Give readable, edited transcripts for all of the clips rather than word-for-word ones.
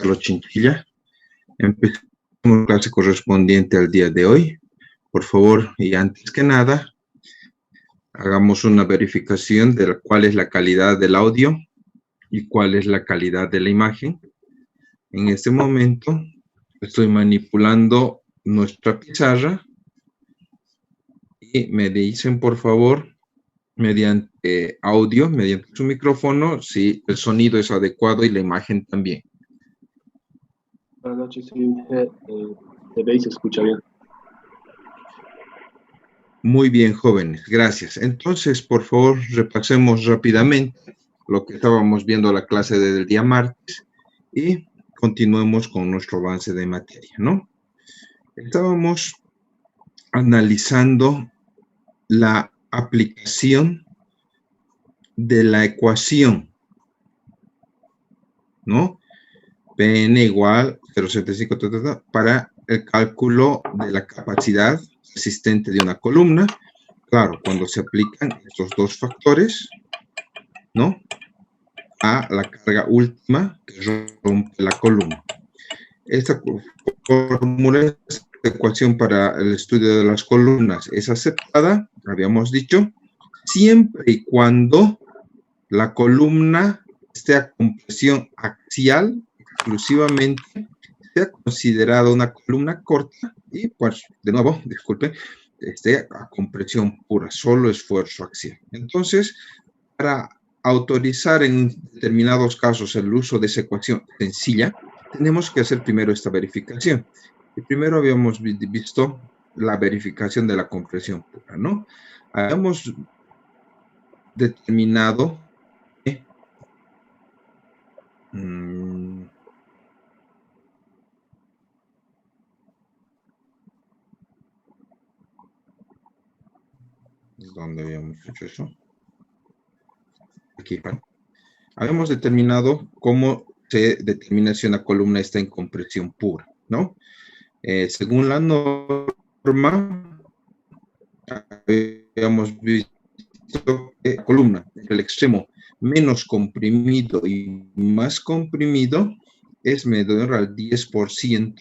Carlos Chinchilla. Empezamos la clase correspondiente al día de hoy. Por favor, y antes que nada, hagamos una verificación de cuál es la calidad del audio y cuál es la calidad de la imagen. En este momento estoy manipulando nuestra pizarra y me dicen, por favor, mediante audio, mediante su micrófono, si el sonido es adecuado y la imagen también. Buenas noches, sí, se ve y se escucha bien. Muy bien, jóvenes, gracias. Entonces, por favor, repasemos rápidamente lo que estábamos viendo la clase del día martes y continuemos con nuestro avance de materia, ¿no? Estábamos analizando la aplicación de la ecuación, ¿no? Pn igual 0,75 para el cálculo de la capacidad resistente de una columna. Claro, cuando se aplican estos dos factores, ¿no? A la carga última que rompe la columna. Esta fórmula, esta ecuación para el estudio de las columnas es aceptada, habíamos dicho, siempre y cuando la columna esté a compresión axial exclusivamente, sea considerada una columna corta y, pues, de nuevo, disculpe, esté a compresión pura, solo esfuerzo axial. Entonces, para autorizar en determinados casos el uso de esa ecuación sencilla, tenemos que hacer primero esta verificación. Y primero habíamos visto la verificación de la compresión pura, ¿no? Habíamos determinado ¿dónde habíamos hecho eso? Aquí, ¿vale? Habíamos determinado cómo se determina si una columna está en compresión pura, ¿no? Según la norma, habíamos visto que la columna, el extremo menos comprimido y más comprimido, es menor al 10%,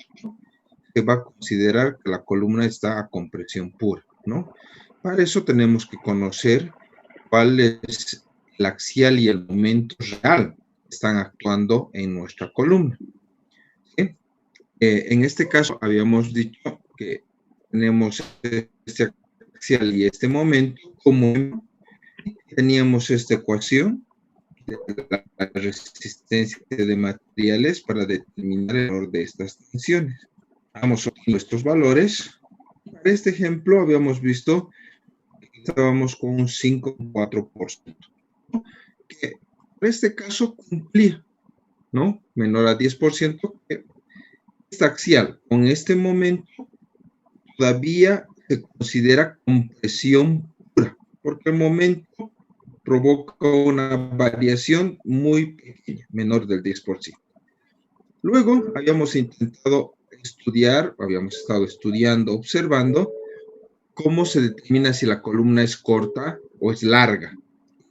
que va a considerar que la columna está a compresión pura, ¿no? Para eso tenemos que conocer cuál es el axial y el momento real que están actuando en nuestra columna. ¿Sí? En este caso habíamos dicho que tenemos este axial y este momento como teníamos esta ecuación de la resistencia de materiales para determinar el valor de estas tensiones. Vamos a nuestros valores. Para este ejemplo habíamos visto que estábamos con un 5,4%, ¿no? Que en este caso cumplía, ¿no? Menor a 10%, que esta axial con este momento todavía se considera compresión pura, porque el momento provoca una variación muy pequeña, menor del 10%. Luego habíamos intentado estudiar, habíamos estado estudiando, observando cómo se determina si la columna es corta o es larga.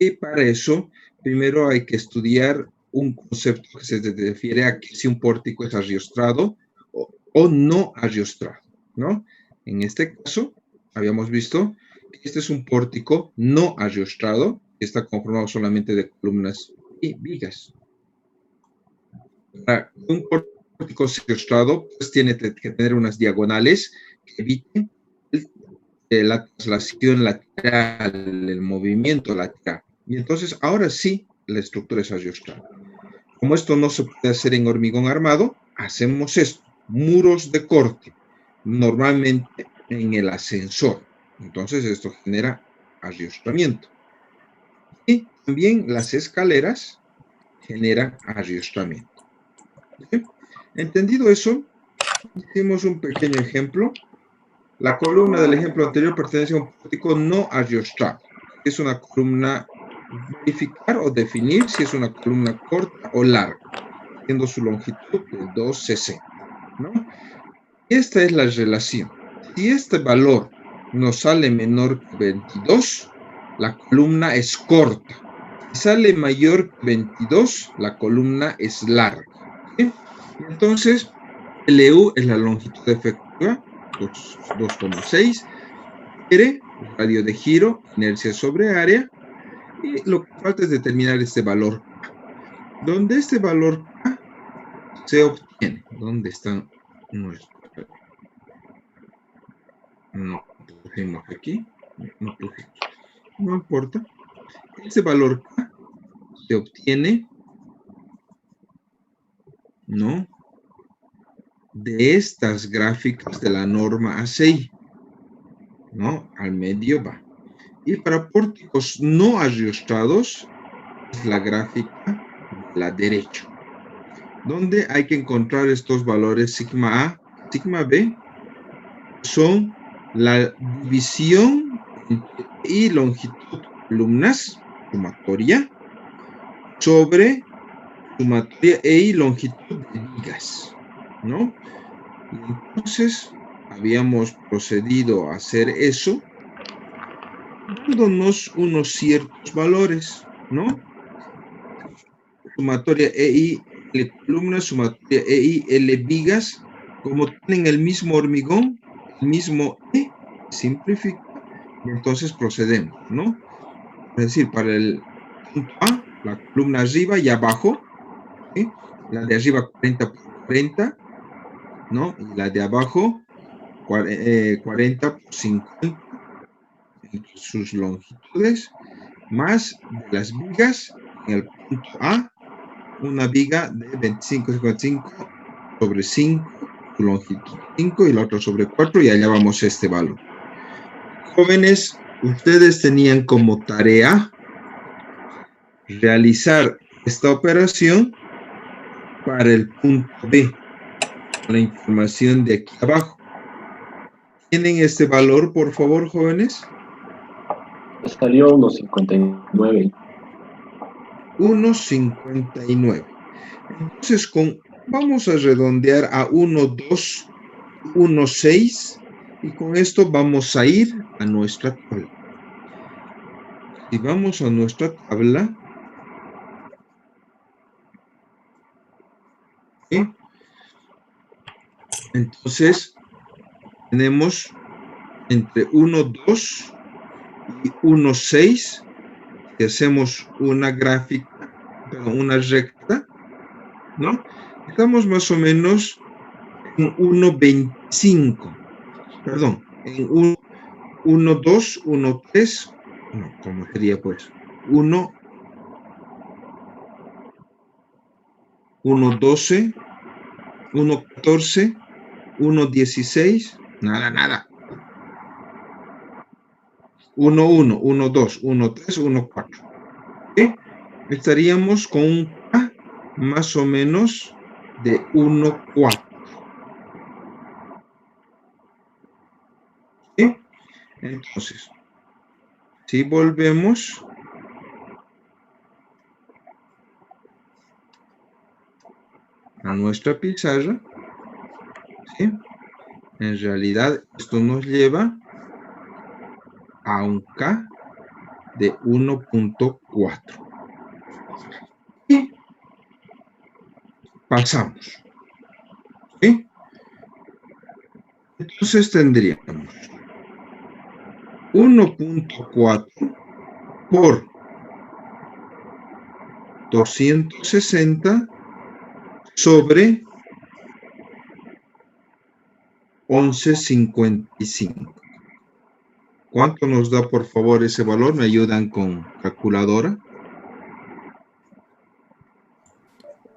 Y para eso, primero hay que estudiar un concepto que se refiere a que si un pórtico es ariostrado o no ariostrado, ¿no? En este caso, habíamos visto que este es un pórtico no ariostrado, que está conformado solamente de columnas y vigas. Para un pórtico ariostrado, pues tiene que tener unas diagonales que eviten la traslación lateral, el movimiento lateral. Y entonces, ahora sí, la estructura es ariostrada. Como esto no se puede hacer en hormigón armado, hacemos esto, muros de corte, normalmente en el ascensor. Entonces, esto genera ariostramiento. Y también las escaleras generan ariostramiento. ¿Sí? Entendido eso, hicimos un pequeño ejemplo. La columna del ejemplo anterior pertenece a un pórtico no ariostrado. Es una columna, verificar o definir si es una columna corta o larga, siendo su longitud de 2,60, ¿no? Esta es la relación. Si este valor nos sale menor que 22, la columna es corta. Si sale mayor que 22, la columna es larga. ¿Sí? Entonces, LU es la longitud efectiva, 2,6. R, radio de giro, inercia sobre área. Y lo que falta es determinar este valor K. ¿Dónde este valor K se obtiene? ¿Dónde están nuestros? No pusimos aquí. No pusimos. No importa. Este valor K se obtiene, ¿no?, de estas gráficas de la norma ACI, ¿no? Al medio va. Y para pórticos no arriostrados, es la gráfica de la derecha, donde hay que encontrar estos valores sigma A, sigma B, son la división y longitud columnas, sumatoria, sobre sumatoria y longitud de vigas, ¿no? Y entonces habíamos procedido a hacer eso dándonos unos ciertos valores, ¿no? Sumatoria EI, L columnas, sumatoria EI, L vigas, como tienen el mismo hormigón, el mismo E, simplifica, y entonces procedemos, ¿no? Es decir, para el punto A, la columna arriba y abajo, ¿sí? La de arriba 40 por 40, ¿no? Y la de abajo 40 por 50, entre sus longitudes, más de las vigas en el punto A, una viga de 25,55 sobre 5, su longitud 5 y la otra sobre 4, y allá vamos este valor. Jóvenes, ustedes tenían como tarea realizar esta operación para el punto B, la información de aquí abajo. ¿Tienen este valor, por favor, jóvenes? Salió unos 59. 1,59. Entonces, vamos a redondear a 1,2, 1,6, y con esto vamos a ir a nuestra tabla. Si vamos a nuestra tabla, ¿sí?, entonces tenemos entre 1,2 y 1,6, si hacemos una gráfica, perdón, una recta, ¿no? Estamos más o menos en 1,25, perdón, en 1,2, 1,3, no, ¿cómo sería pues? 1,12, 1,14, 1,16, nada. 1,1, 1,2, 1,3, 1,4. ¿Sí? Estaríamos con un K más o menos de 1,4. ¿Sí? Entonces, si volvemos a nuestra pizarra, ¿sí?, en realidad esto nos lleva a un K de 1,4. Y pasamos, ¿sí? Entonces tendríamos 1,4 por 260 sobre 11,55. ¿Cuánto nos da, por favor, ese valor? ¿Me ayudan con calculadora?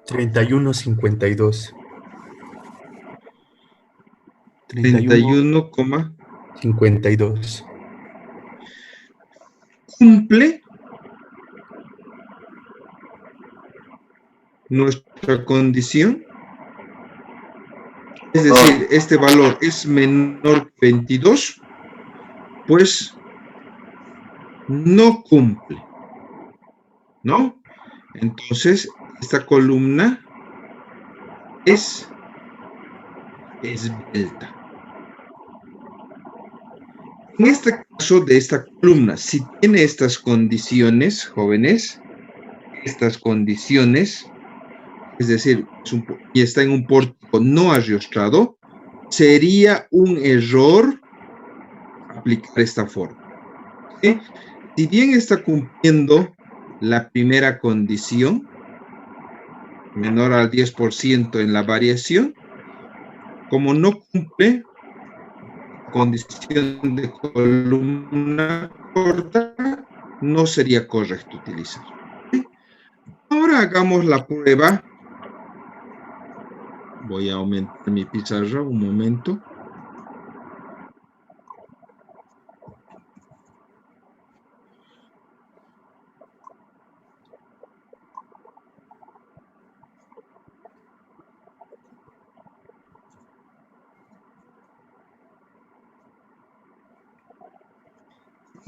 31,52. 31,52. Cumple nuestra condición. Es decir, este valor es menor que 22, pues no cumple, ¿no? Entonces, esta columna es esbelta. En este caso de esta columna, si tiene estas condiciones, jóvenes, estas condiciones, es decir, y está en un pórtico no ariostrado, sería un error aplicar esta forma. ¿Sí? Si bien está cumpliendo la primera condición, menor al 10% en la variación, como no cumple condición de columna corta, no sería correcto utilizar. ¿Sí? Ahora hagamos la prueba. Voy a aumentar mi pizarra un momento.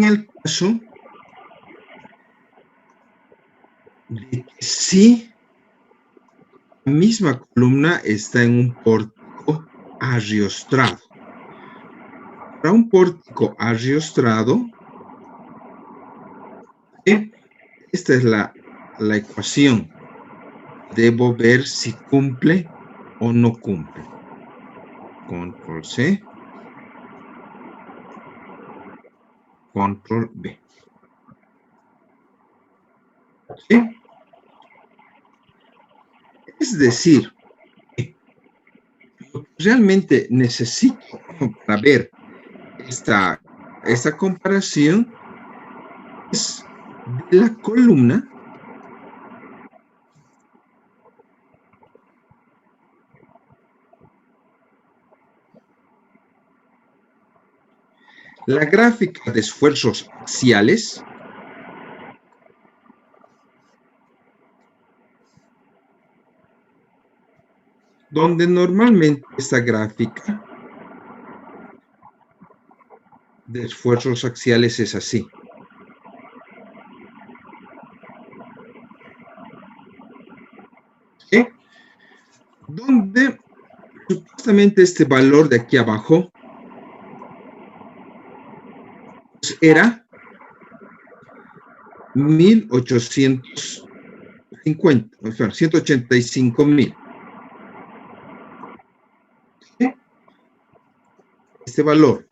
En el caso de que sí, la misma columna está en un pórtico ariostrado. Para un pórtico ariostrado, esta es la ecuación. Debo ver si cumple o no cumple. Control C. Control B. ¿Sí? Es decir, lo que realmente necesito para ver esta comparación es de la columna la gráfica de esfuerzos axiales donde normalmente esta gráfica de esfuerzos axiales es así. ¿Sí? Donde supuestamente este valor de aquí abajo pues, era 1850, o sea, 185,000. ¿Sí? Este valor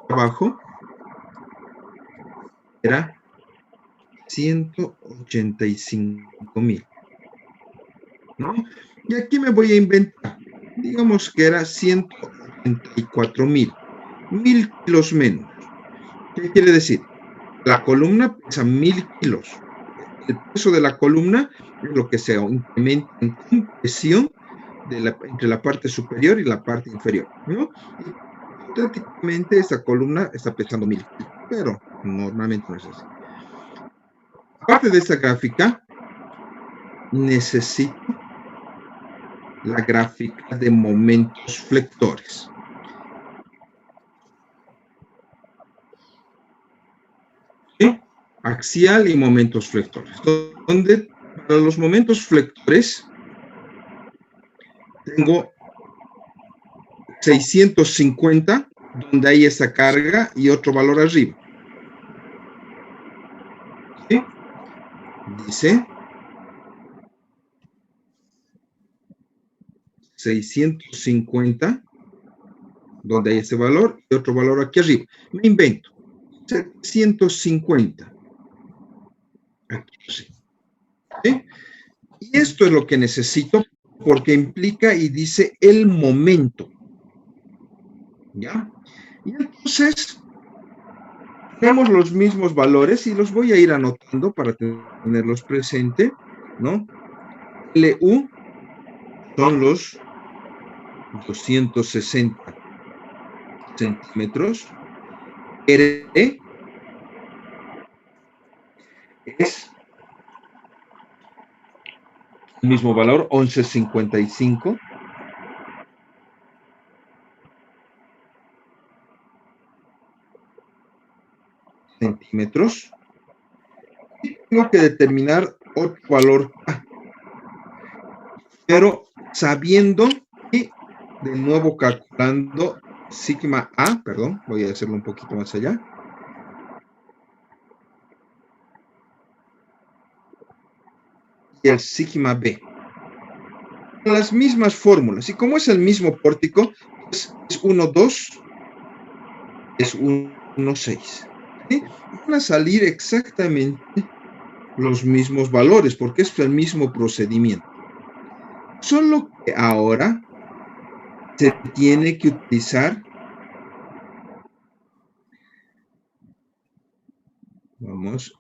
abajo era 185,000, ¿no? Y aquí me voy a inventar, digamos que era 184,000, 1,000 kilos menos. ¿Qué quiere decir? La columna pesa 1,000 kilos. El peso de la columna es lo que se incrementa en compresión entre la parte superior y la parte inferior, ¿no? Hipotéticamente esta columna está pesando 1,000 kilos, pero normalmente no es así. Aparte de esta gráfica, necesito la gráfica de momentos flectores. ¿Sí? Axial y momentos flectores. Donde para los momentos flectores tengo 650, donde hay esa carga y otro valor arriba. ¿Sí? Dice 650, donde hay ese valor y otro valor aquí arriba. Me invento 750. Aquí arriba. ¿Sí? Y esto es lo que necesito porque implica y dice el momento. ¿Ya? Y entonces tenemos los mismos valores y los voy a ir anotando para tenerlos presente, ¿no? LU son los 260 centímetros. R es el mismo valor, 11,55. Centímetros. Y tengo que determinar otro valor K. Pero sabiendo y de nuevo calculando sigma A, perdón, voy a hacerlo un poquito más allá. y el sigma b. Las mismas fórmulas. Y como es el mismo pórtico, pues es 1, 2, es 1, 6. ¿Sí? Van a salir exactamente los mismos valores, porque es el mismo procedimiento. Solo que ahora se tiene que utilizar, vamos,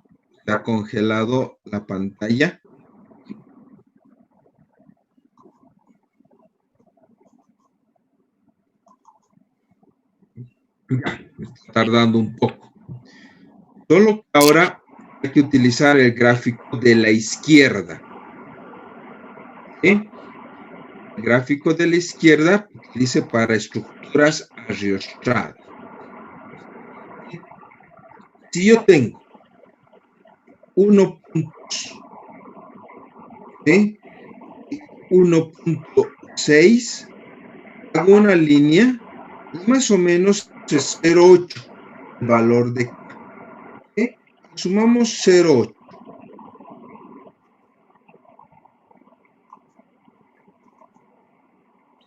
se ha congelado la pantalla. Ya, está tardando un poco. Solo que ahora hay que utilizar el gráfico de la izquierda. ¿Sí? El gráfico de la izquierda dice para estructuras arrastradas. Si yo tengo 1 puntos, ¿sí? 1.6, hago una línea y más o menos es 0.8 el valor de K. ¿Sí? Sumamos 0.8.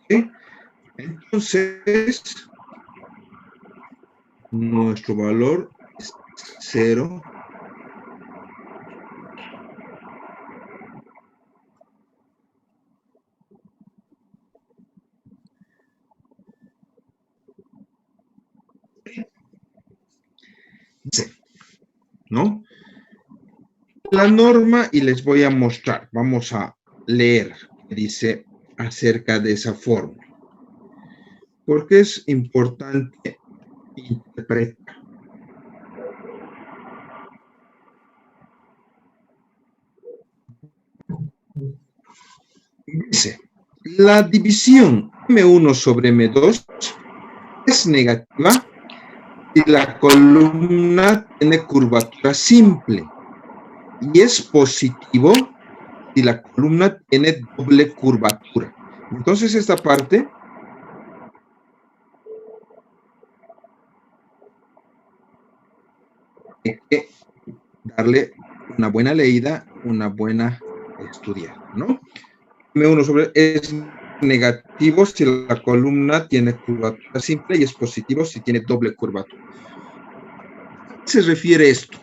¿Sí? Entonces, nuestro valor es 0. ¿No? La norma, y les voy a mostrar, vamos a leer, dice acerca de esa forma, porque es importante interpretar. Dice, la división M1 sobre M2 es negativa si la columna tiene curvatura simple y es positivo si la columna tiene doble curvatura. Entonces esta parte hay que darle una buena leída, una buena estudiada, ¿no? M1 sobre es negativo si la columna tiene curvatura simple y es positivo si tiene doble curvatura. ¿A qué se refiere esto?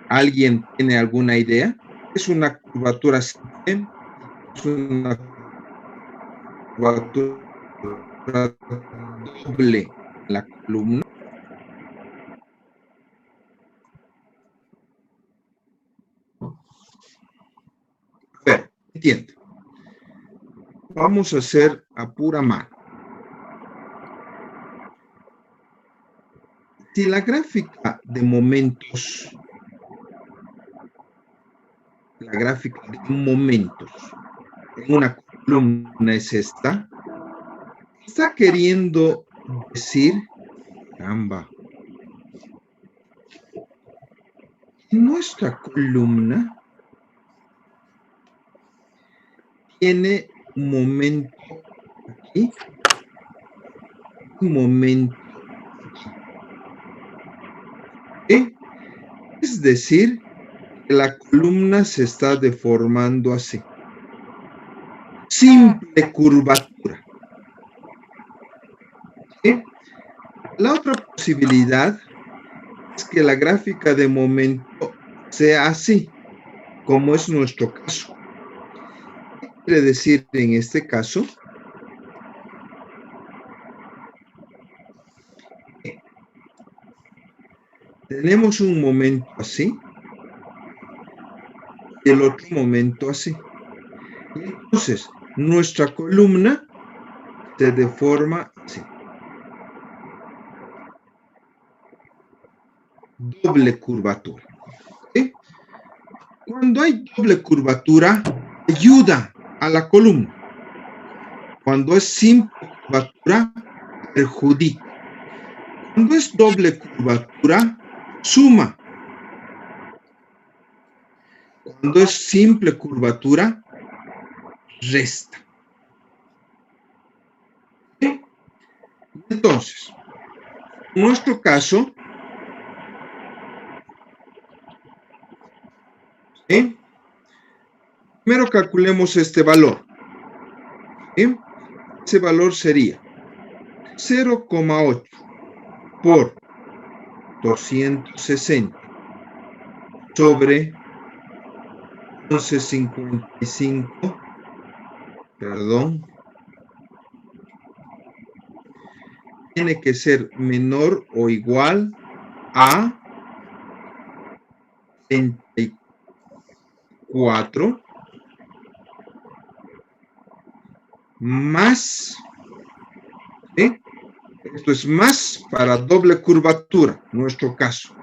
¿Alguien tiene alguna idea? ¿Es una curvatura simple? ¿Es una curvatura doble en la columna? A ver, entiende. Vamos a hacer a pura mano. Si la gráfica de momentos, en una columna es esta, está queriendo decir, caramba, nuestra columna tiene un momento aquí, un momento aquí. Es decir, que la columna se está deformando así. Simple curvatura. ¿Sí? La otra posibilidad es que la gráfica de momento sea así, como es nuestro caso. ¿Qué quiere decir en este caso? Tenemos un momento así y el otro momento así. Entonces, nuestra columna se deforma así. Doble curvatura. ¿Sí? Cuando hay doble curvatura, ayuda a la columna. Cuando es simple curvatura, perjudica. Cuando es doble curvatura, suma. Cuando es simple curvatura, resta. ¿Sí? Entonces, en nuestro caso, ¿sí? Primero calculemos este valor. ¿Sí? Ese valor sería 0,8 por 260 sobre 11,55, perdón, tiene que ser menor o igual a 34 más, ¿sí? Esto es más para doble curvatura, en nuestro caso.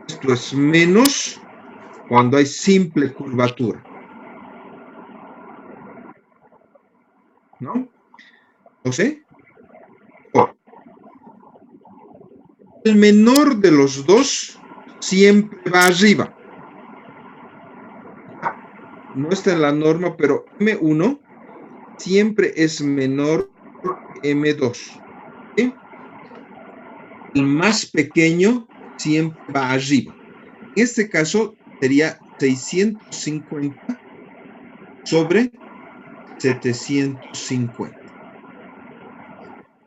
Esto es menos cuando hay simple curvatura. ¿No? ¿O sí? El menor de los dos siempre va arriba. No está en la norma, pero M1 siempre es menor que M2. ¿Sí? El más pequeño siempre va arriba. En este caso sería 650 sobre 750.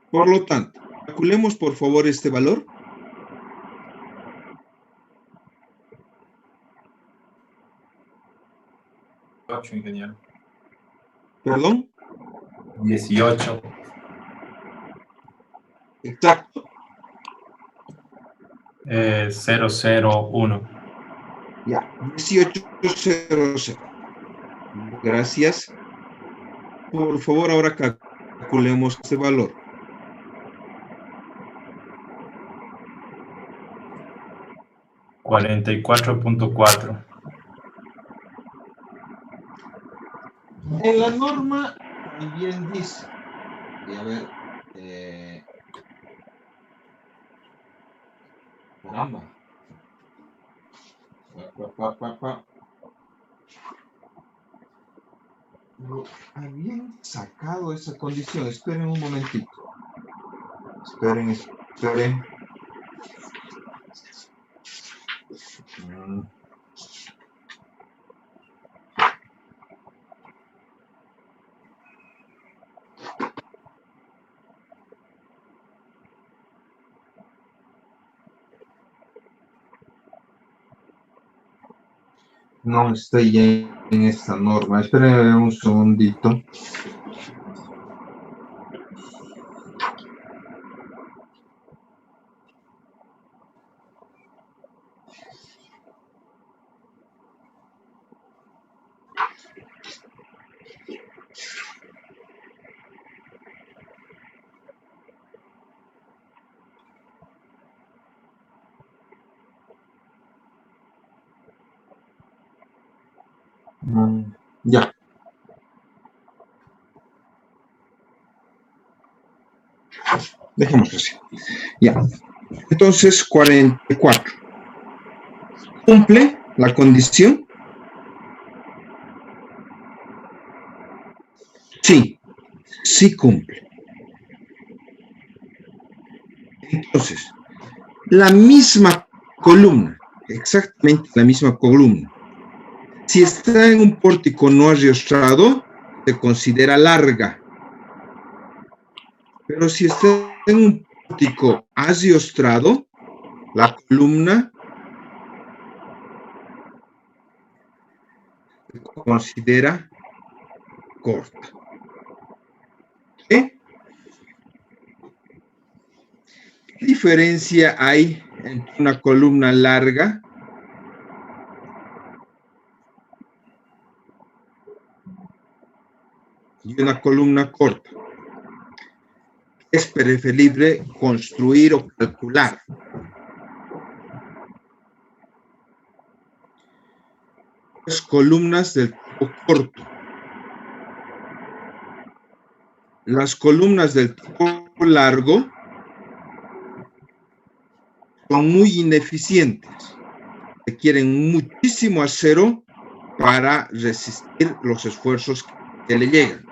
Por lo tanto, calculemos por favor este valor. Ingeniero. ¿Perdón? 18. Exacto. 001. Ya, 1800. Gracias. Por favor, ahora calculemos este valor. $44.4. En la norma también dice, y a ver, caramba. Lo habían sacado esa condición. Esperen un momentito. Esperen. No estoy ya en esta norma. Esperen un segundito. Ya. Dejemos así. Ya. Entonces, 44. ¿Cumple la condición? Sí, sí cumple. Entonces, la misma columna, exactamente la misma columna, si está en un pórtico no ariostrado, se considera larga. Pero si está en un pórtico ariostrado, la columna se considera corta. ¿Sí? ¿Qué diferencia hay entre una columna larga y una columna corta? Es preferible construir o calcular. Las columnas del tipo corto. Las columnas del tipo largo son muy ineficientes. Requieren muchísimo acero para resistir los esfuerzos que le llegan,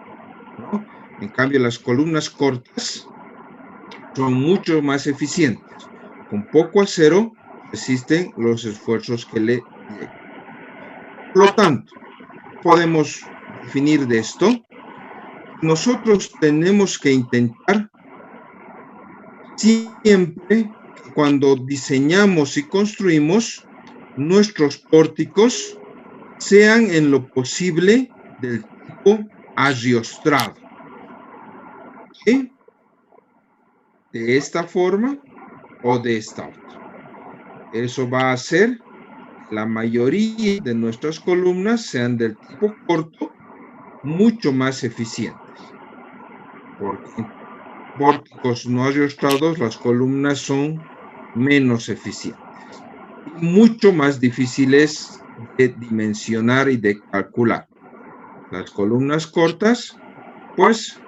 ¿no? En cambio, las columnas cortas son mucho más eficientes. Con poco acero resisten los esfuerzos que le llegan. Por lo tanto, podemos definir de esto, nosotros tenemos que intentar siempre que cuando diseñamos y construimos nuestros pórticos sean en lo posible del tipo agiostrado. ¿Sí? De esta forma o de esta otra. Eso va a hacer que la mayoría de nuestras columnas sean del tipo corto, mucho más eficientes. Porque en pórticos no agiostrados las columnas son menos eficientes y mucho más difíciles de dimensionar y de calcular. Las columnas cortas, pues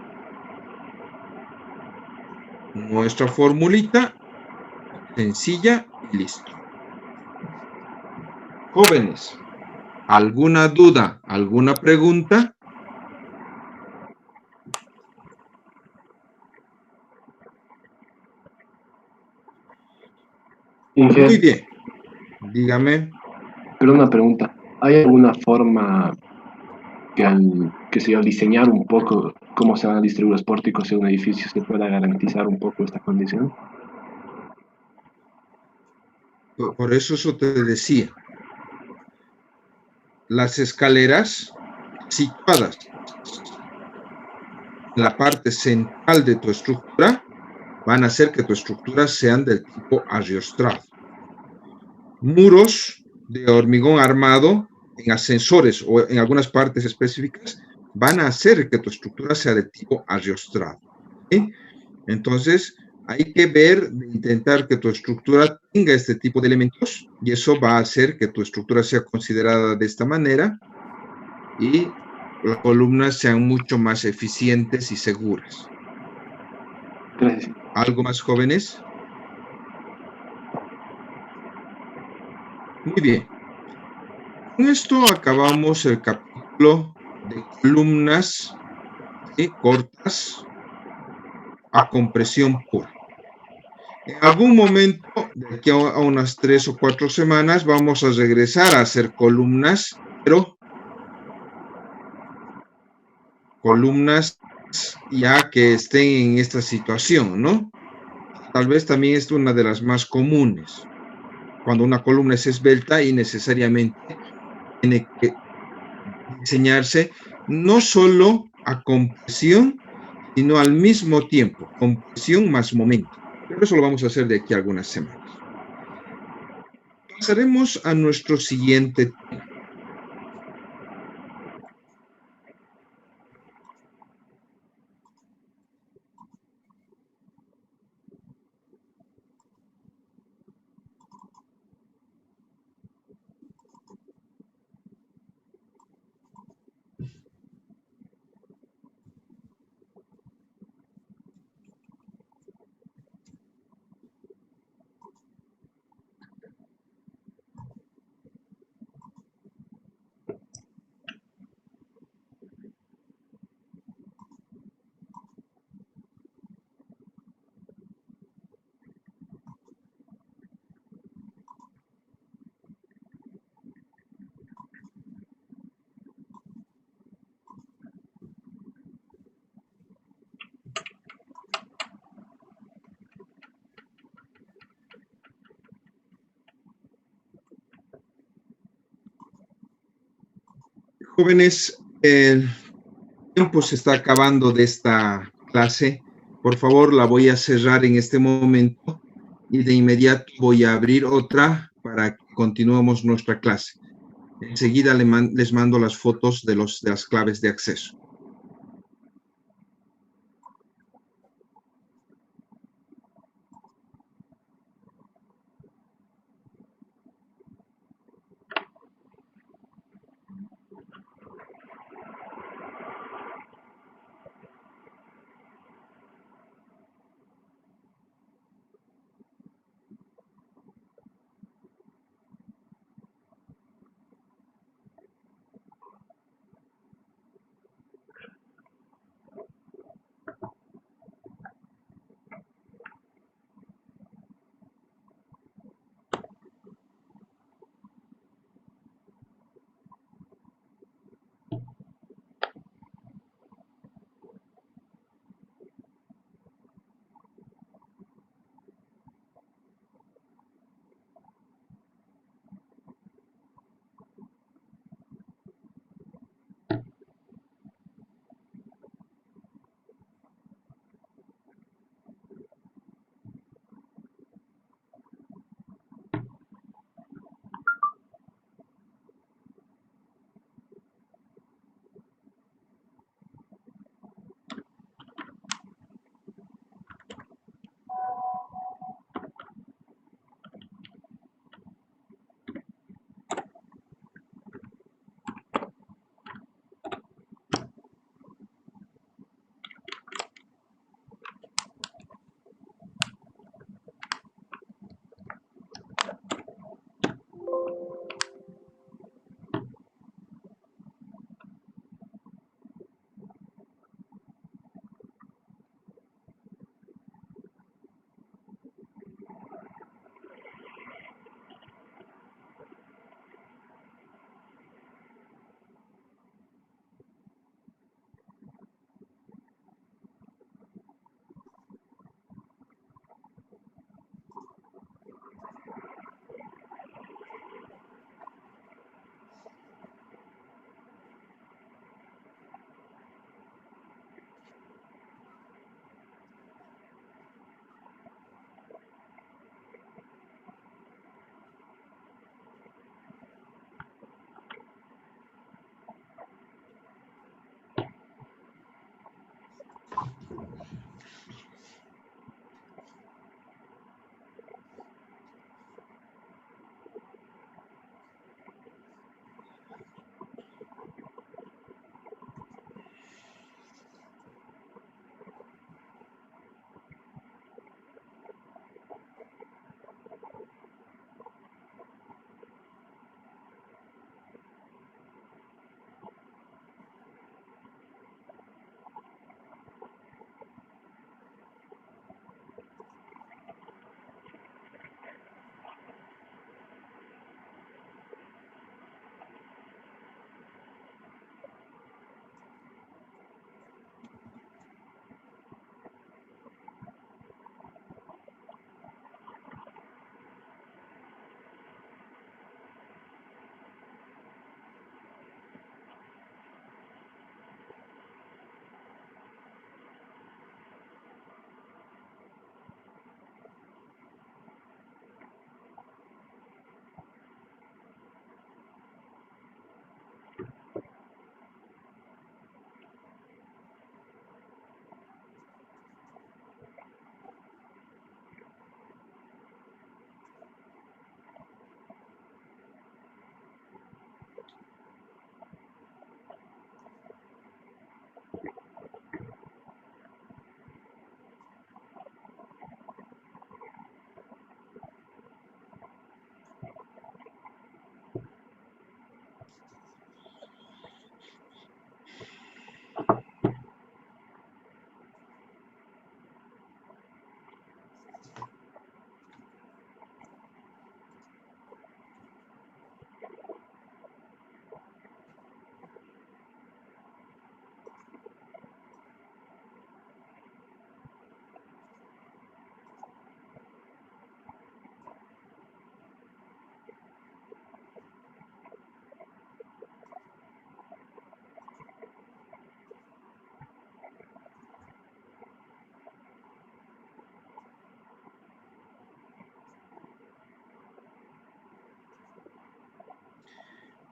nuestra formulita sencilla y listo. Jóvenes, ¿alguna duda, alguna pregunta? Muy bien. Dígame. Pero una pregunta, ¿hay alguna forma que al diseñar un poco cómo se van a distribuir los pórticos en un edificio se pueda garantizar un poco esta condición? Por eso te decía. Las escaleras situadas en la parte central de tu estructura van a hacer que tu estructura sean del tipo agiostrado. Muros de hormigón armado en ascensores o en algunas partes específicas van a hacer que tu estructura sea de tipo agiostrado. ¿Sí? Entonces, hay que ver, intentar que tu estructura tenga este tipo de elementos y eso va a hacer que tu estructura sea considerada de esta manera y las columnas sean mucho más eficientes y seguras. Gracias. ¿Algo más, jóvenes? Muy bien. Con esto acabamos el capítulo de columnas cortas a compresión pura. En algún momento, de aquí a unas 3 o 4 semanas, vamos a regresar a hacer columnas, pero columnas ya que estén en esta situación, ¿no? Tal vez también es una de las más comunes. Cuando una columna es esbelta y necesariamente tiene que diseñarse no solo a compresión, sino al mismo tiempo, compresión más momento. Pero eso lo vamos a hacer de aquí a algunas semanas. Pasaremos a nuestro siguiente tema. Jóvenes, el tiempo se está acabando de esta clase. Por favor, la voy a cerrar en este momento y de inmediato voy a abrir otra para que continuemos nuestra clase. Enseguida les mando las fotos de las claves de acceso.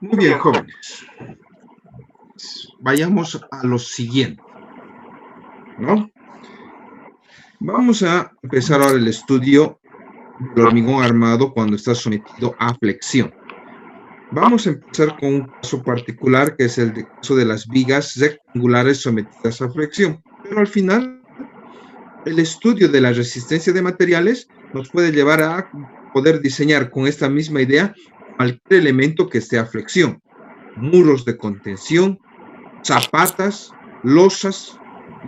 Muy bien, jóvenes. Vayamos a lo siguiente, ¿no? Vamos a empezar ahora el estudio del hormigón armado cuando está sometido a flexión. Vamos a empezar con un caso particular que es el caso de las vigas rectangulares sometidas a flexión. Pero al final, el estudio de la resistencia de materiales nos puede llevar a poder diseñar con esta misma idea cualquier elemento que esté a flexión. Muros de contención, zapatas, losas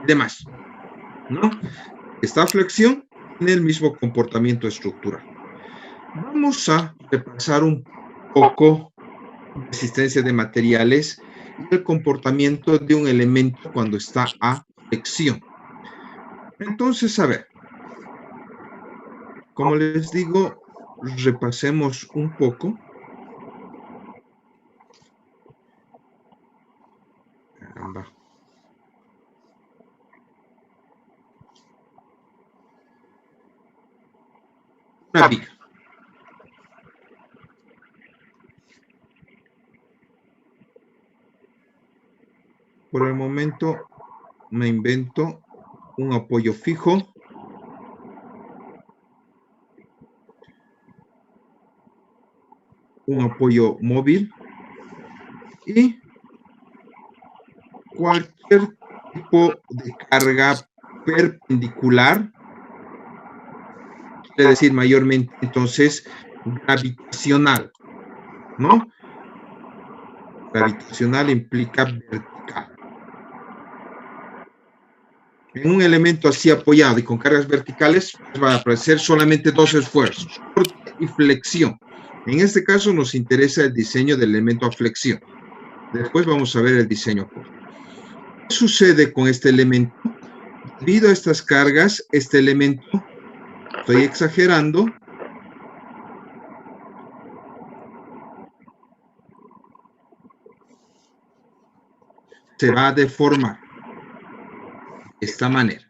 y demás, ¿no? Esta flexión tiene el mismo comportamiento estructural. Vamos a repasar un poco resistencia de materiales y el comportamiento de un elemento cuando está a flexión. Entonces, a ver, como les digo, repasemos un poco. Caramba. Una viga. Por el momento me invento un apoyo fijo. Un apoyo móvil y cualquier tipo de carga perpendicular, quiere decir mayormente entonces gravitacional, ¿no? Gravitacional implica vertical. En un elemento así apoyado y con cargas verticales van a aparecer solamente dos esfuerzos, corte y flexión. En este caso nos interesa el diseño del elemento a flexión. Después vamos a ver el diseño corte. ¿Qué sucede con este elemento? Debido a estas cargas, este elemento, estoy exagerando, se va a deformar de esta manera.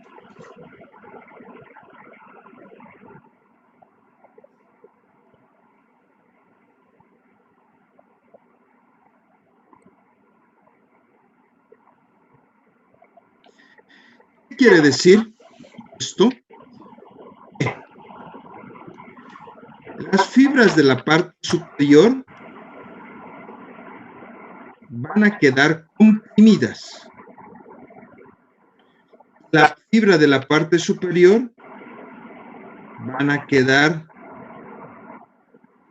¿Qué quiere decir esto? Las fibras de la parte superior van a quedar comprimidas. La fibra de la parte superior van a quedar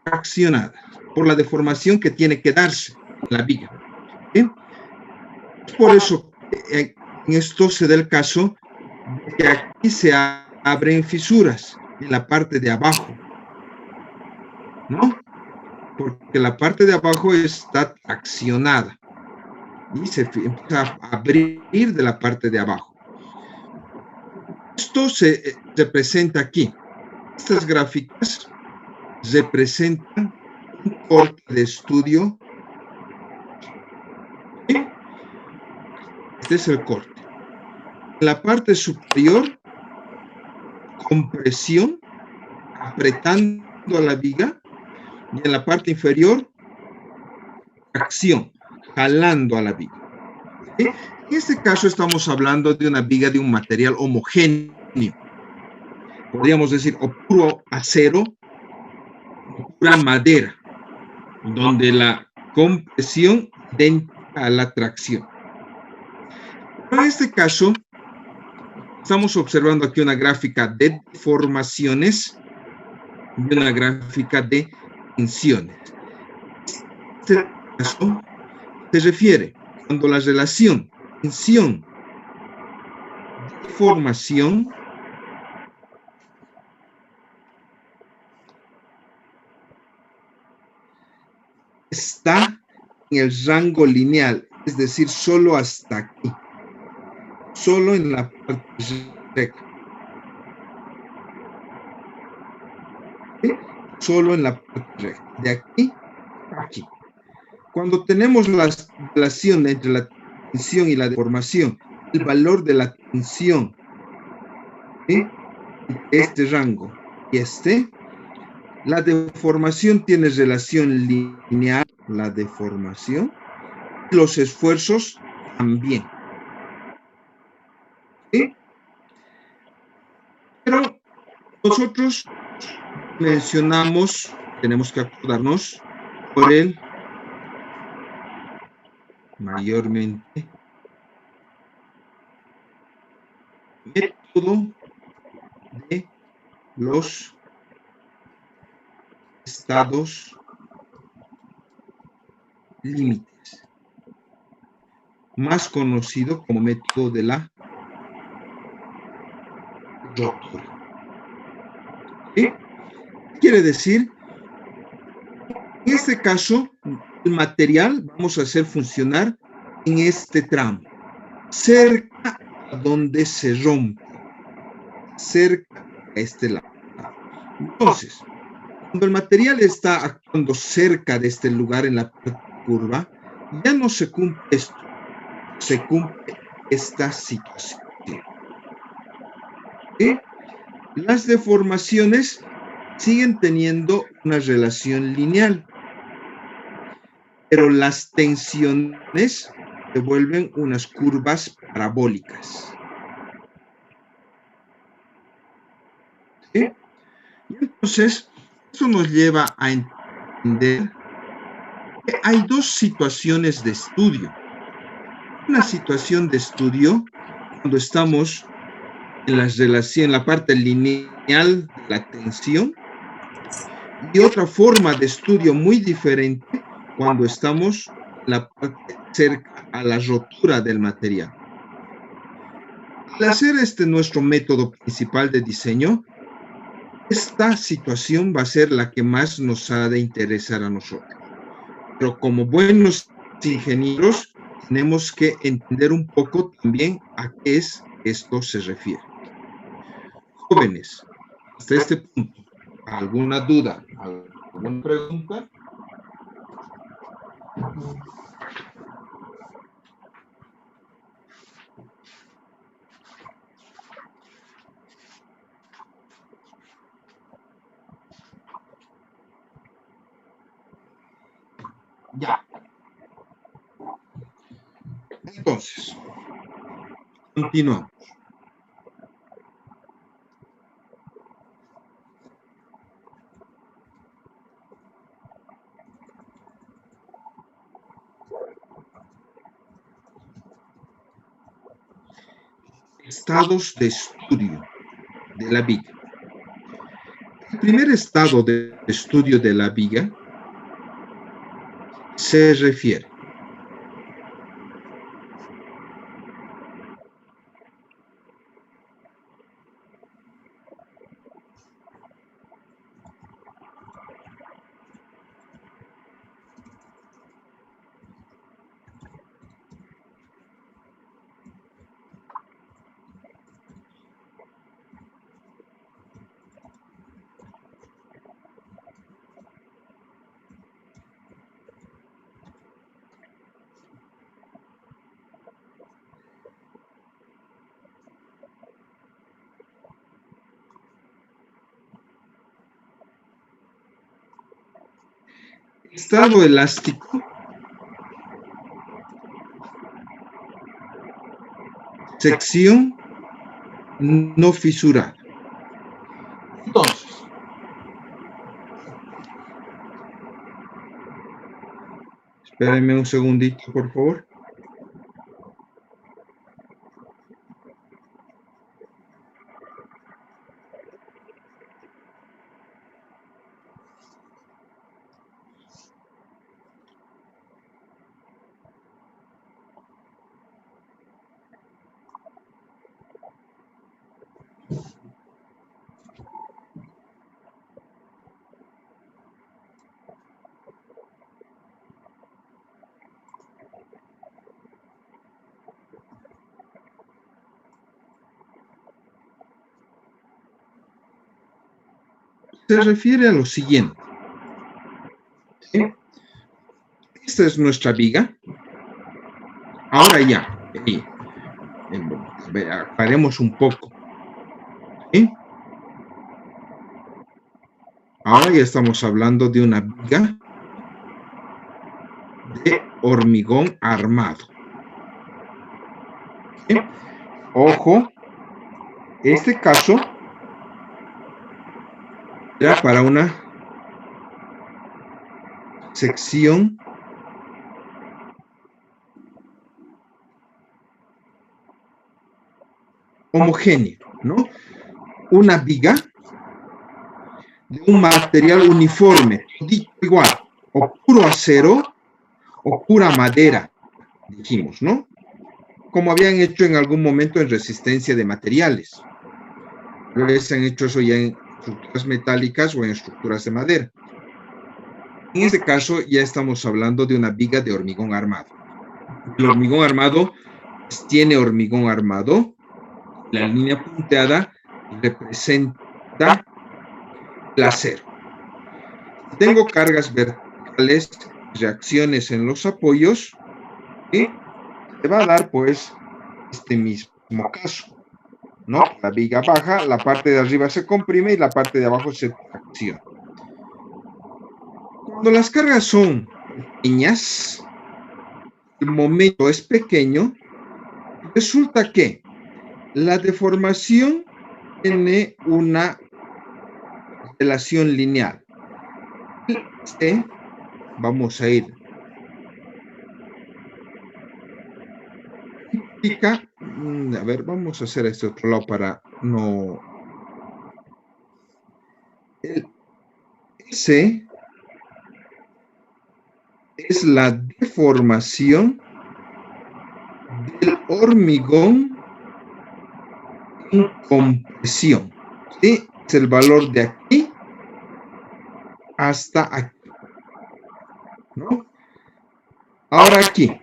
accionadas por la deformación que tiene que darse en la viga. ¿Bien? Por eso, en esto se da el caso de que aquí se abren fisuras en la parte de abajo, ¿no? Porque la parte de abajo está accionada y se empieza a abrir de la parte de abajo. Esto se representa aquí. Estas gráficas representan un corte de estudio. ¿Sí? Este es el corte. En la parte superior, compresión, apretando a la viga, y en la parte inferior, acción, jalando a la viga. ¿Sí? En este caso estamos hablando de una viga de un material homogéneo. Podríamos decir o puro acero o pura madera, donde la compresión idéntica a la tracción. En este caso, estamos observando aquí una gráfica de deformaciones y una gráfica de tensiones. Este caso se refiere cuando la relación tensión-deformación está en el rango lineal, es decir, solo hasta aquí, solo en la parte recta. ¿Sí? Solo en la parte recta, de aquí a aquí. Cuando tenemos la relación entre la tensión y la deformación, el valor de la tensión, ¿sí?, este rango y la deformación tiene relación lineal, la deformación, los esfuerzos también. ¿Sí? Pero nosotros mencionamos, tenemos que acordarnos por el mayormente método de los estados límites, más conocido como método de la rotura. ¿Sí? Quiere decir, en este caso, el material vamos a hacer funcionar en este tramo, cerca a donde se rompe, cerca a este lado. Entonces, cuando el material está actuando cerca de este lugar en la curva, ya no se cumple esto, se cumple esta situación. ¿Sí? Las deformaciones siguen teniendo una relación lineal, pero las tensiones se vuelven unas curvas parabólicas. ¿Sí? Y entonces, eso nos lleva a entender que hay dos situaciones de estudio. Una situación de estudio cuando estamos en la relación, en la parte lineal de la tensión, y otra forma de estudio muy diferente cuando estamos en la parte cerca a la rotura del material. Al hacer nuestro método principal de diseño, esta situación va a ser la que más nos ha de interesar a nosotros. Pero como buenos ingenieros, tenemos que entender un poco también a qué esto se refiere. Jóvenes, hasta este punto, ¿alguna duda? ¿Alguna pregunta? Ya. Entonces, continuamos. estados de estudio de la viga. El primer estado de estudio de la viga se refiere estado elástico, sección no fisurada. Entonces, espérenme un segundito, por favor. Se refiere a lo siguiente. ¿Sí? Esta es nuestra viga. Ahora ya, aclaremos un poco. ¿Sí? Ahora ya estamos hablando de una viga de hormigón armado. ¿Sí? Ojo, este caso era para una sección homogénea, ¿no? Una viga de un material uniforme, dicho igual, o puro acero o pura madera, dijimos, ¿no? Como habían hecho en algún momento en resistencia de materiales. A veces han hecho eso ya en estructuras metálicas o en estructuras de madera. En este caso ya estamos hablando de una viga de hormigón armado. El hormigón armado tiene hormigón armado. La línea punteada representa el acero. Tengo cargas verticales, reacciones en los apoyos, y se va a dar pues este mismo caso, ¿no? La viga baja, la parte de arriba se comprime y la parte de abajo se tracciona. Cuando las cargas son pequeñas, el momento es pequeño, resulta que la deformación tiene una relación lineal. Vamos a ir. A ver, vamos a hacer este otro lado para no. El S es la deformación del hormigón en compresión. ¿Sí? Es el valor de aquí hasta aquí, ¿no? Ahora aquí,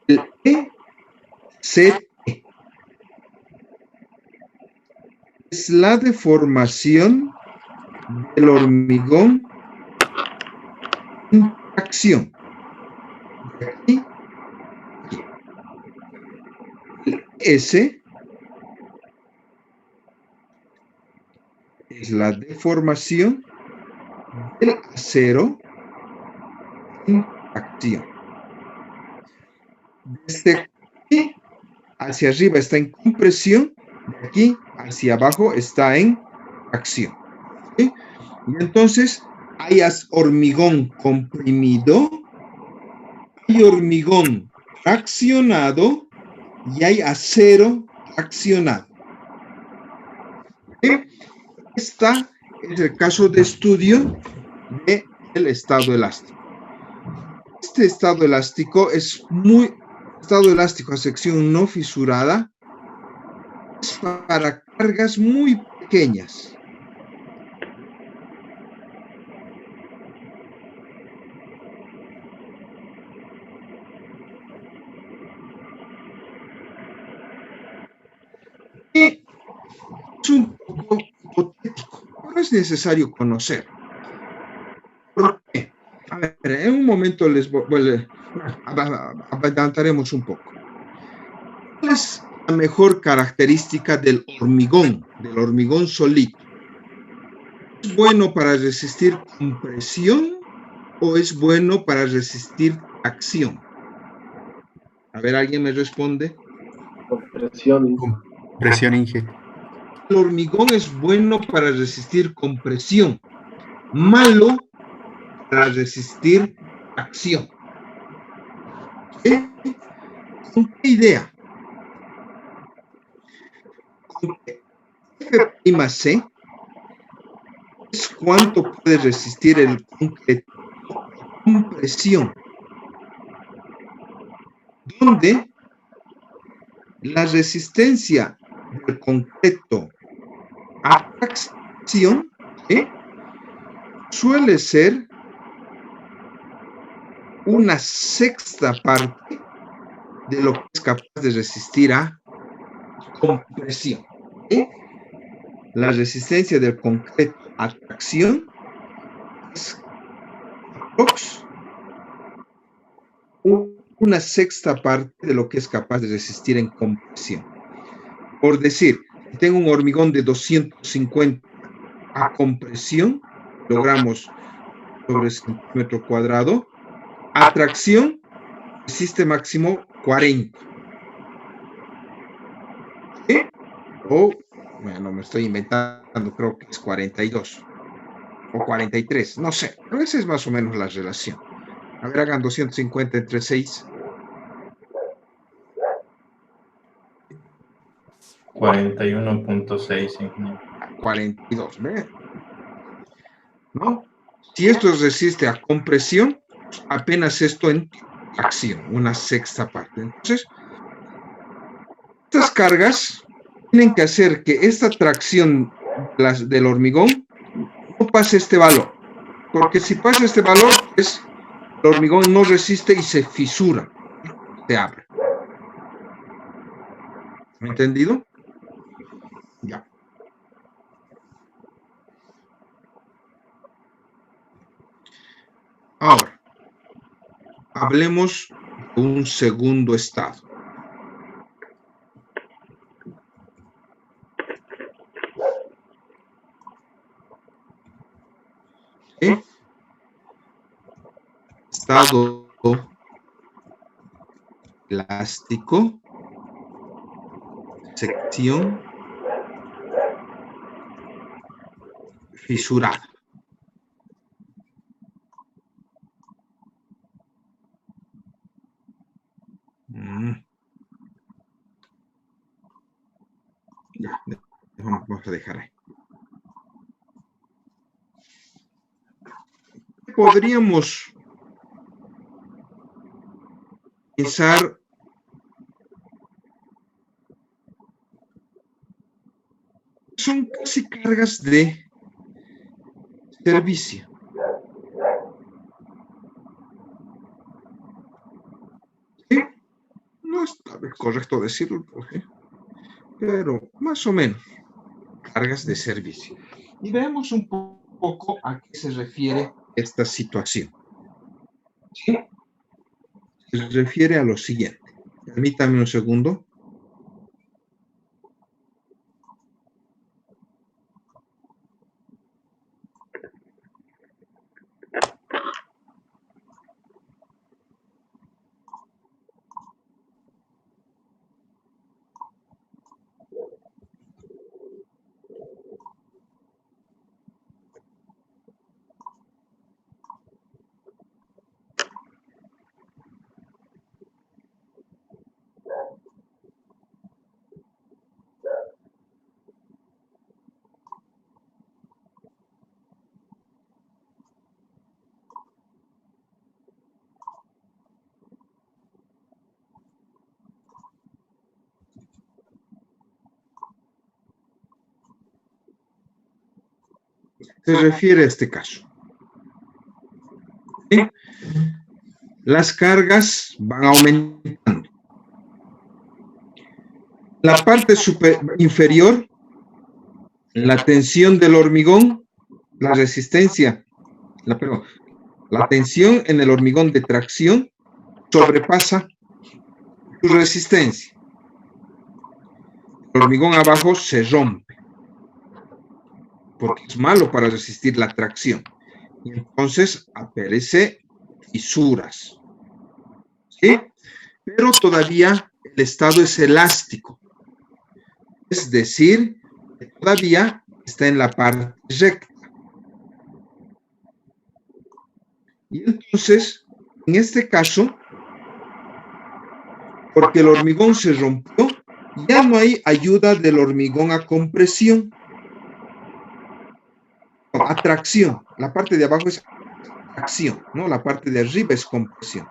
el ECT es la deformación del hormigón en tracción. Aquí, aquí. El S es la deformación del acero en tracción. Desde aquí hacia arriba está en compresión, de aquí hacia abajo está en tracción. ¿Sí? Y entonces hay hormigón comprimido, hay hormigón traccionado y hay acero accionado. Este es el caso de estudio del estado elástico. Este estado elástico estado elástico a sección no fisurada es para cargas muy pequeñas. Y es un poco hipotético, pero es necesario conocer. ¿Por qué? A ver, en un momento adelantaremos un poco. ¿Cuál es la mejor característica del hormigón sólido? ¿Es bueno para resistir compresión o es bueno para resistir acción? A ver, ¿alguien me responde? Compresión. Compresión, Inge. El hormigón es bueno para resistir compresión, malo para resistir acción. ¿Con qué idea? Con que F'(C) es cuánto puede resistir el concreto a compresión, donde la resistencia del concreto a tracción suele ser una sexta parte de lo que es capaz de resistir a compresión. La resistencia del concreto a tracción es una sexta parte de lo que es capaz de resistir en compresión. Por decir, si tengo un hormigón de 250 a compresión, kilogramos sobre centímetro cuadrado, a tracción resiste máximo 40. O, bueno, me estoy inventando, creo que es 42 o 43, no sé, pero esa es más o menos la relación. A ver, hagan 250 entre 6. 41.6, ingeniero. 42, ¿ve? ¿No? Si esto resiste a compresión, apenas esto en acción, una sexta parte. Entonces, estas cargas tienen que hacer que esta tracción del hormigón no pase este valor, porque si pasa este valor, pues el hormigón no resiste y se fisura, se abre. ¿Entendido? Ya. Ahora, hablemos de un segundo estado. Estado elástico, sección fisurada. Ya, vamos a dejar ahí. Podríamos pensar son casi cargas de servicio. ¿Sí? No está correcto decirlo, pero más o menos cargas de servicio. Y veamos un poco a qué se refiere esta situación. ¿Sí? Se refiere a lo siguiente. Permítame un segundo. Se refiere a este caso. ¿Sí? Las cargas van aumentando. La parte inferior, la tensión del hormigón, la resistencia, la tensión en el hormigón de tracción sobrepasa su resistencia. El hormigón abajo se rompe, porque es malo para resistir la tracción. Y entonces aparece fisuras. ¿Sí? Pero todavía el estado es elástico. Es decir, que todavía está en la parte recta. Y entonces, en este caso, porque el hormigón se rompió, ya no hay ayuda del hormigón a compresión. No, a tracción. La parte de abajo es tracción, ¿no? La parte de arriba es compresión.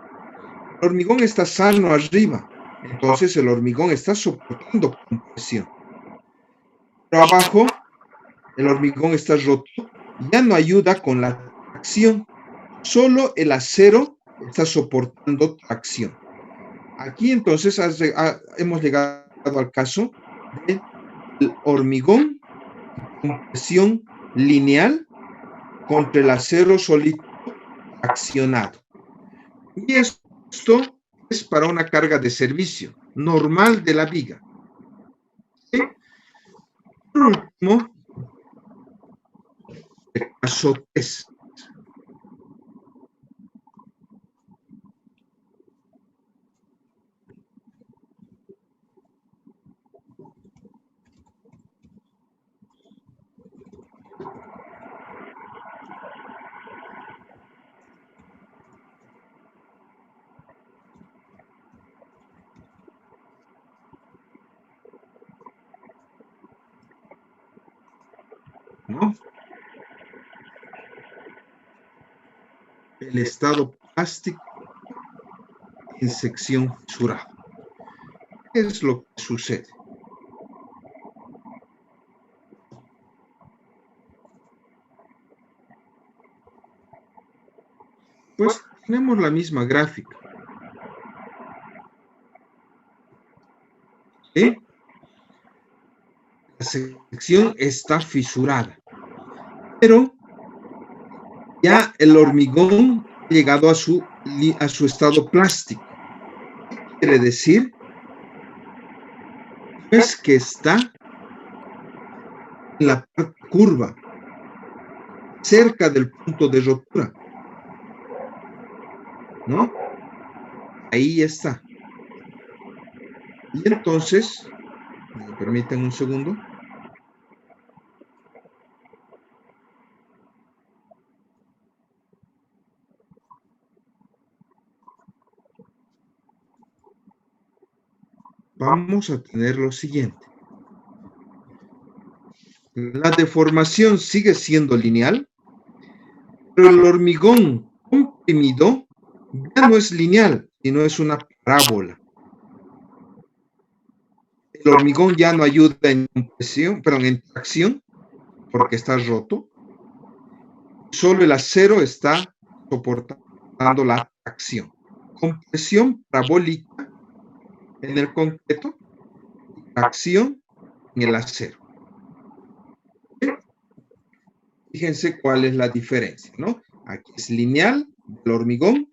El hormigón está sano arriba, entonces el hormigón está soportando compresión. Pero abajo, el hormigón está roto, ya no ayuda con la tracción. Solo el acero está soportando tracción. Aquí entonces hemos llegado al caso del hormigón con presión lineal contra el acero sólido accionado. Y esto es para una carga de servicio normal de la viga. ¿Sí? Por último, el caso 3. ¿No? El estado plástico en sección fisurada. ¿Qué es lo que sucede? Pues tenemos la misma gráfica. ¿Sí? La sección está fisurada, pero ya el hormigón ha llegado a su estado plástico. ¿Qué quiere decir? Pues que está en la parte curva, cerca del punto de rotura, ¿no? Ahí está. Y entonces, ¿me permiten un segundo? Vamos a tener lo siguiente. La deformación sigue siendo lineal, pero el hormigón comprimido ya no es lineal, sino es una parábola. El hormigón ya no ayuda en compresión, perdón, en tracción, porque está roto. Solo el acero está soportando la tracción. Compresión parabólica en el concreto y tracción en el acero. Fíjense cuál es la diferencia, ¿no? Aquí es lineal del hormigón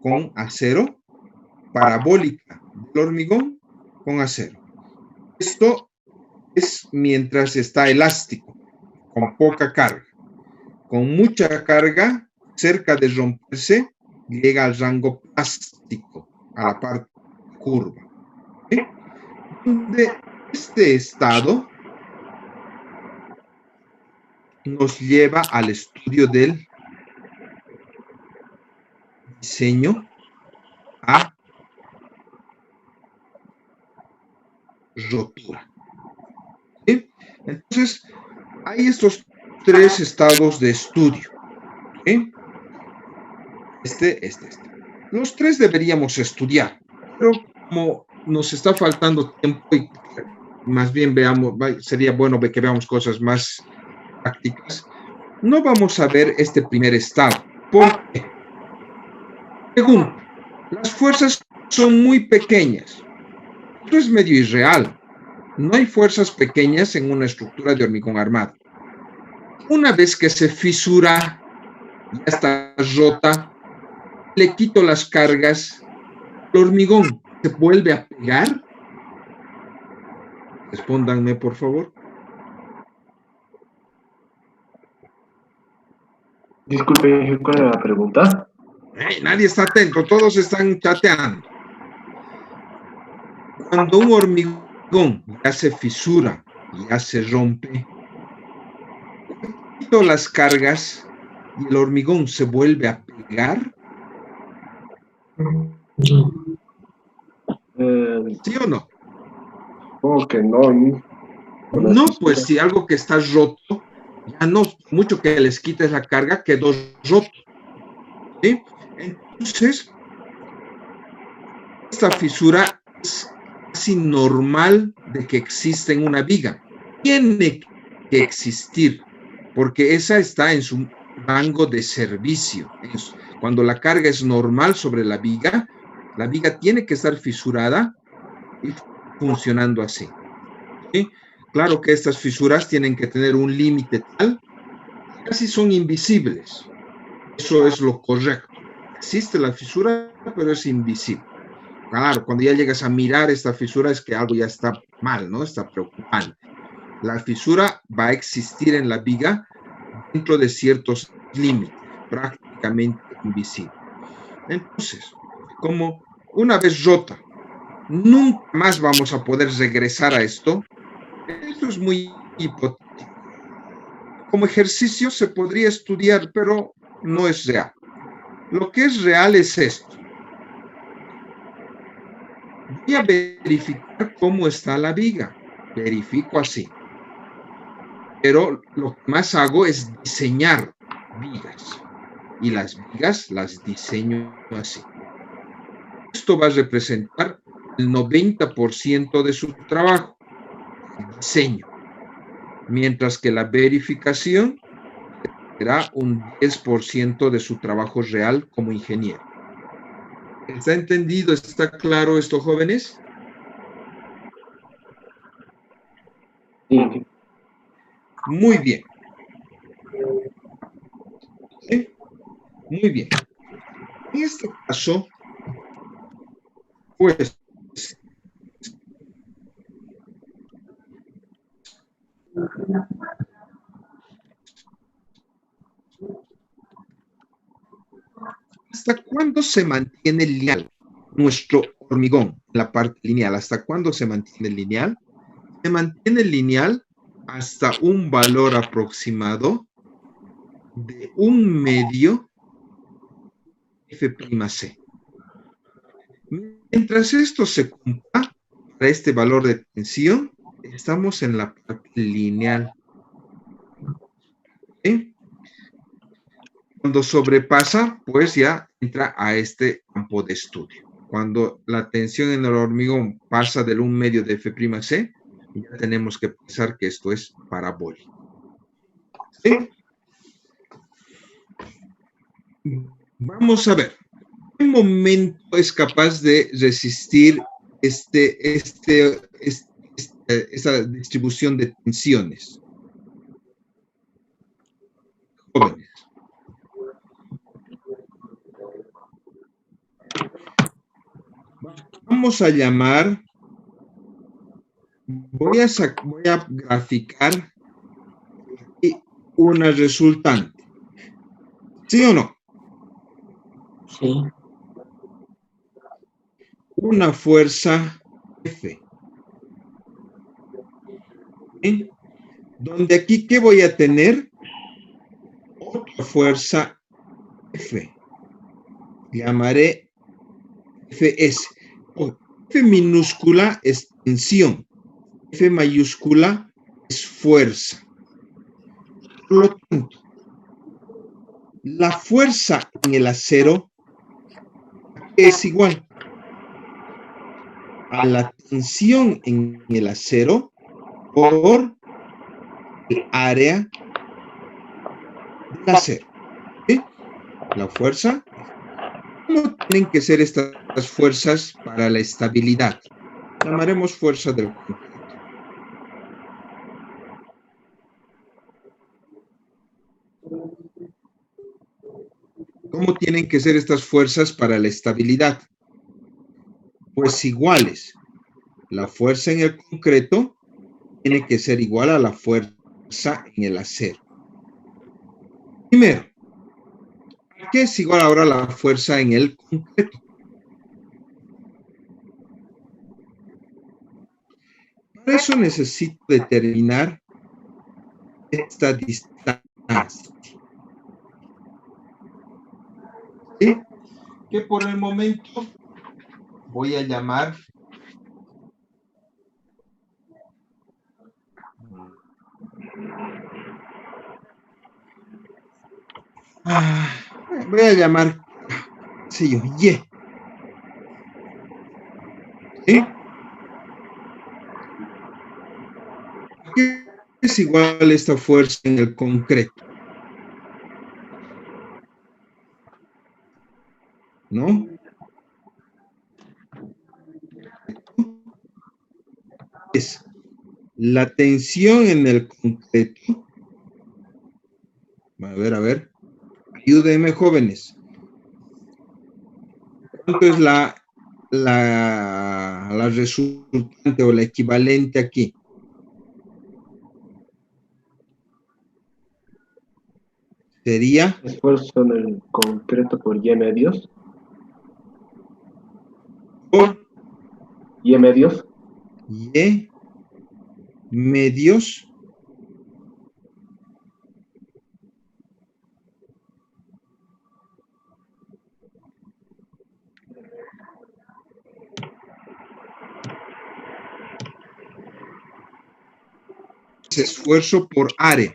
con acero, parabólica del hormigón con acero. Esto es mientras está elástico, con poca carga. Con mucha carga, cerca de romperse, llega al rango plástico, a la parte curva. ¿Sí? De este estado nos lleva al estudio del diseño a rotura. ¿Sí? Entonces, hay estos 3 estados de estudio. ¿Sí? Este. Los 3 deberíamos estudiar, pero como nos está faltando tiempo y más bien sería bueno que veamos cosas más prácticas, no vamos a ver este primer estado. ¿Por qué? Pregunta, las fuerzas son muy pequeñas. Esto es medio irreal. No hay fuerzas pequeñas en una estructura de hormigón armado. Una vez que se fisura, ya está rota, le quito las cargas, el hormigón se vuelve a pegar. Respóndanme, por favor. Disculpe, ¿cuál era la pregunta? Nadie está atento, todos están chateando. Cuando un hormigón ya se fisura, ya se rompe, quito las cargas y el hormigón se vuelve a pegar. ¿Sí o no? Supongo que no. No, pues si algo que está roto, ya no, mucho que les quites la carga, quedó roto. ¿Sí? Entonces, esta fisura es casi normal de que exista en una viga. Tiene que existir, porque esa está en su rango de servicio. Cuando la carga es normal sobre la viga tiene que estar fisurada y funcionando así. ¿Sí? Claro que estas fisuras tienen que tener un límite tal, casi son invisibles. Eso es lo correcto. Existe la fisura, pero es invisible. Claro, cuando ya llegas a mirar esta fisura es que algo ya está mal, ¿no? Está preocupante. La fisura va a existir en la viga dentro de ciertos límites, prácticamente invisible. Entonces, como una vez rota, nunca más vamos a poder regresar a esto. Esto es muy hipotético. Como ejercicio se podría estudiar, pero no es real. Lo que es real es esto. Voy a verificar cómo está la viga. Verifico así. Pero lo que más hago es diseñar vigas. Y las vigas las diseño así. Esto va a representar el 90% de su trabajo, el diseño. Mientras que la verificación será un 10% de su trabajo real como ingeniero. ¿Está entendido? ¿Está claro esto, jóvenes? Sí. Muy bien. ¿Sí? Muy bien. En este caso, pues, ¿hasta cuándo se mantiene lineal nuestro hormigón? La parte lineal, ¿hasta cuándo se mantiene lineal? Se mantiene lineal hasta un valor aproximado de 1/2 F'C. Mientras esto se cumpla, para este valor de tensión, estamos en la parte lineal. ¿Sí? Cuando sobrepasa, pues ya entra a este campo de estudio. Cuando la tensión en el hormigón pasa del 1/2 de F'C, ya tenemos que pensar que esto es parabólico. ¿Sí? Vamos a ver. ¿Qué momento es capaz de resistir esta distribución de tensiones? Jóvenes. Vamos a llamar, voy a graficar una resultante. ¿Sí o no? Sí. Una fuerza F. ¿Sí? Donde aquí, ¿qué voy a tener? Otra fuerza F. Llamaré Fs. F minúscula es tensión. F mayúscula es fuerza. Por lo tanto, la fuerza en el acero es igual a la tensión en el acero por el área el acero. ¿Sí? La fuerza. ¿Cómo tienen que ser estas fuerzas para la estabilidad? Llamaremos fuerza del concreto. ¿Cómo tienen que ser estas fuerzas para la estabilidad? Pues iguales. La fuerza en el concreto tiene que ser igual a la fuerza en el acero. Primero, ¿qué es igual ahora a la fuerza en el concreto? Para eso necesito determinar esta distancia. ¿Sí? Que por el momento voy a llamar voy a llamar, qué sé yo, Y. ¿Sí? ¿Qué es igual esta fuerza en el concreto? ¿No? Es la tensión en el concreto. A ver. Ayúdenme, jóvenes. ¿Cuánto es la resultante o la equivalente aquí? Sería Esfuerzo en el concreto por Y medios. por Y medios. Y medios esfuerzo por área.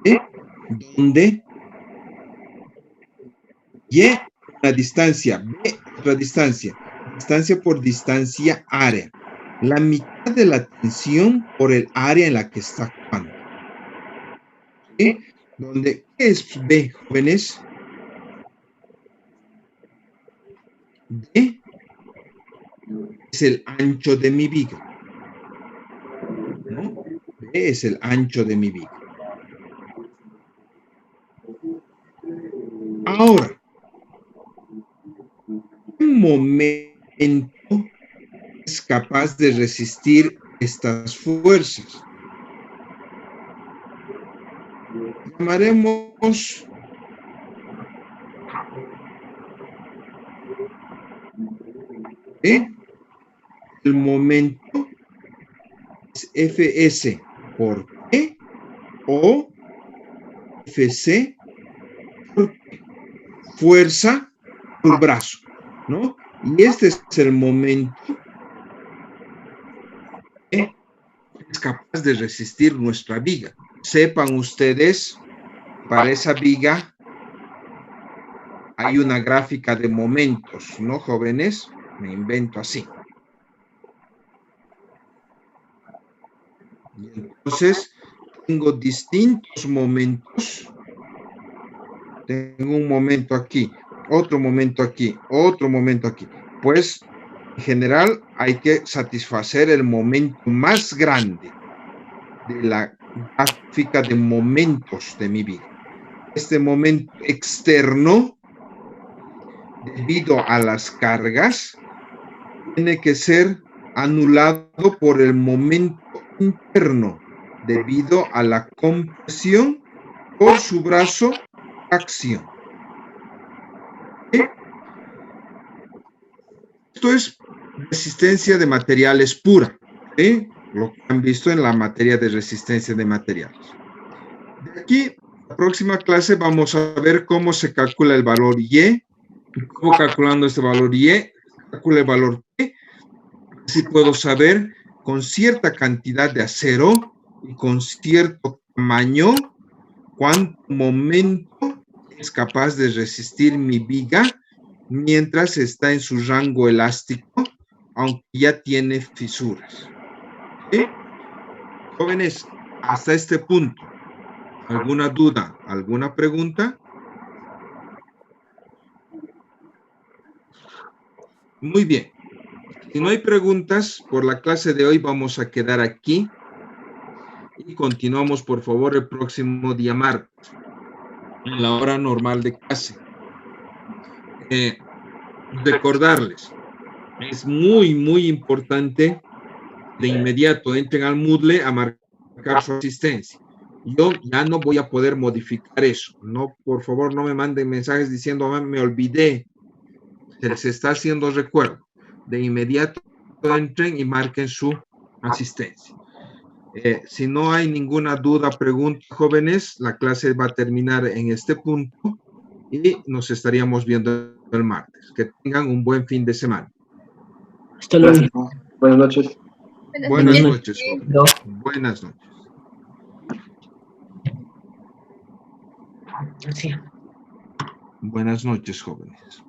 ¿Sí? Donde Y una distancia, B otra distancia. Distancia por distancia, área. La mitad de la tensión por el área en la que está actuando. ¿Sí? Donde, ¿qué es B, jóvenes? D es el ancho de mi viga. ¿No? B es el ancho de mi viga. Ahora, ¿qué momento es capaz de resistir estas fuerzas? Llamaremos el momento es Fs por P o Fc por P. Fuerza por brazo, ¿no? Y este es el momento que es capaz de resistir nuestra viga. Sepan ustedes, para esa viga hay una gráfica de momentos, ¿no, jóvenes? Me invento así. Y entonces, tengo distintos momentos. Tengo un momento aquí, otro momento aquí, otro momento aquí. Pues, en general, hay que satisfacer el momento más grande de la gráfica de momentos de mi vida. Este momento externo, debido a las cargas, tiene que ser anulado por el momento interno, debido a la compresión por su brazo acción. ¿Sí? Esto es resistencia de materiales pura, ¿sí? Lo que han visto en la materia de resistencia de materiales. De aquí, la próxima clase vamos a ver cómo se calcula el valor Y, cómo calculando este valor Y, calcula el valor P, así puedo saber con cierta cantidad de acero y con cierto tamaño cuánto momento es capaz de resistir mi viga mientras está en su rango elástico, aunque ya tiene fisuras. ¿Sí? Jóvenes, hasta este punto, ¿Alguna duda? ¿Alguna pregunta? Muy bien. Si no hay preguntas, por la clase de hoy vamos a quedar aquí y continuamos, por favor, el próximo día martes, en la hora normal de clase. Recordarles, es muy importante de inmediato entren al Moodle a marcar su asistencia. Yo ya no voy a poder modificar eso. No, por favor, no me manden mensajes diciendo, me olvidé. Se les está haciendo recuerdo. De inmediato entren y marquen su asistencia. Si no hay ninguna duda, pregunta, jóvenes, la clase va a terminar en este punto y nos estaríamos viendo el martes. Que tengan un buen fin de semana. Hasta luego. Gracias. Buenas noches. Buenas noches, jóvenes. Buenas noches. Sí. Buenas noches, jóvenes.